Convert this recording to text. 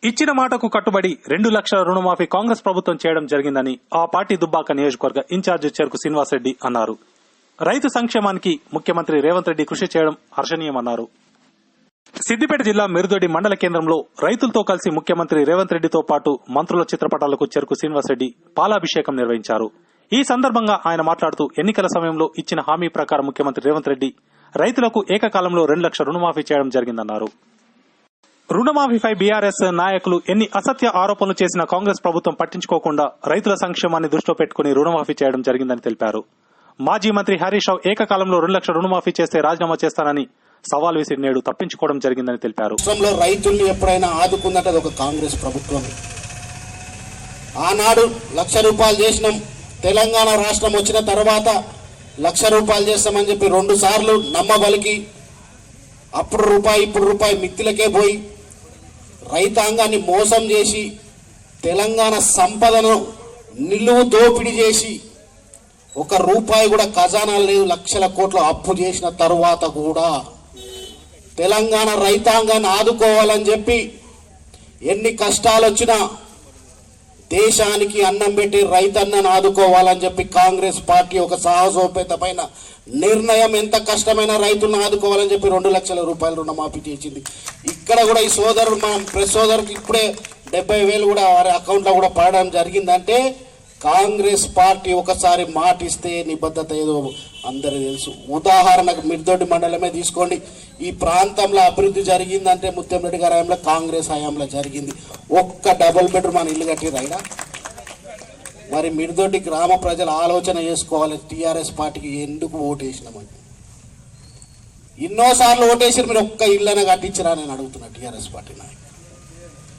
ఇచ్చిన మాటకు కట్టుబడి 2 లక్షల రుణమాఫీ కాంగ్రెస్ ప్రభుత్వం చేయడం జరిగిందని ఆ పార్టీ దుబ్బాక నియోజకవర్గ ఇన్ఛార్జి చెరుకు శ్రీనివాసరెడ్డి అన్నారు. రైతు సంక్షేమానికి ముఖ్యమంత్రి రేవంత్ రెడ్డి కృషి చేయడం హర్షణీయమన్నారు. సిద్దిపేట జిల్లా మిరుదొడ్డి మండల కేంద్రంలో రైతులతో కలిసి ముఖ్యమంత్రి రేవంత్ రెడ్డితో పాటు మంత్రుల చిత్రపటాలకు చెరుకు శ్రీనివాసరెడ్డి పాలాభిషేకం నిర్వహించారు. ఈ సందర్భంగా ఆయన మాట్లాడుతూ ఎన్నికల సమయంలో ఇచ్చిన హామీ ప్రకారం ముఖ్యమంత్రి రేవంత్ రెడ్డి రైతులకు ఏకకాలంలో 2 లక్షల రుణమాఫీ చేయడం జరిగిందన్నారు. రుణమాఫీపై బీఆర్ఎస్ నాయకులు ఎన్ని అసత్య ఆరోపణలు చేసినా కాంగ్రెస్ ప్రభుత్వం పట్టించుకోకుండా రైతుల సంక్షేమాన్ని దృష్టిలో పెట్టుకుని రుణమాఫీ చేయడం జరిగిందని తెలిపారు. మాజీ మంత్రి హరీష్ రావు ఏకకాలంలో 2 లక్షల రుణమాఫీ చేస్తే రాజీనామా చేస్తానని సవాల్ విసిరి నేడు తప్పించుకోవడం జరిగిందని తెలిపారు. రైతుల్ని ఎప్పుడైనా ఆదుకుందంటే అది ఒక కాంగ్రెస్ ప్రభుత్వం. ఆనాడు 1,00,000 రూపాయలు చేసినాం. తెలంగాణ రాష్ట్రం వచ్చిన తర్వాత 1,00,000 రూపాయలు చేస్తామని చెప్పి 2 సార్లు నమ్మబలికి అప్పుడు రూపాయి ఇప్పుడు రూపాయి మిత్తులకే పోయి రైతాంగాన్ని మోసం చేసి తెలంగాణ సంపదను నిలువు దోపిడీ చేసి 1 రూపాయి కూడా ఖజానా లేదు, లక్షల కోట్ల అప్పు చేసిన తరువాత కూడా తెలంగాణ రైతాంగాన్ని ఆదుకోవాలని చెప్పి ఎన్ని కష్టాలు వచ్చినా దేశానికి అన్నం పెట్టి రైతన్నను ఆదుకోవాలని చెప్పి కాంగ్రెస్ పార్టీ ఒక సాహసోపేతమైన నిర్ణయం, ఎంత కష్టమైన రైతులను ఆదుకోవాలని చెప్పి 2 లక్షల రూపాయలు రుణమాఫీ చేసింది. ఇక్కడ కూడా ఈ సోదరుడు మన ప్రెస్ సోదరుకి ఇప్పుడే 70,000 కూడా వారి అకౌంట్లో కూడా పడడం జరిగిందంటే కాంగ్రెస్ పార్టీ ఒకసారి మాటిస్తే నిబద్ధత ఏదో అందరికీ తెలుసు. ఉదాహరణకు మిర్దొడ్డి మండలమే తీసుకోండి. ఈ ప్రాంతంలో అభివృద్ధి జరిగిందంటే ముత్యంరెడ్డి గారి హయాంలో, కాంగ్రెస్ హయాంలో జరిగింది. 1 డబుల్ బెడ్రూమ్ మన ఇల్లు కట్టిరైనా. మరి మిర్దొడ్డి గ్రామ ప్రజలు ఆలోచన చేసుకోవాలి, టీఆర్ఎస్ పార్టీకి ఎందుకు ఓటేసినామని. ఎన్నోసార్లు ఓటేసారు, మీరు 1 ఇళ్ళనే కట్టించరా నేను అడుగుతున్నా టీఆర్ఎస్ పార్టీ నాయకులు.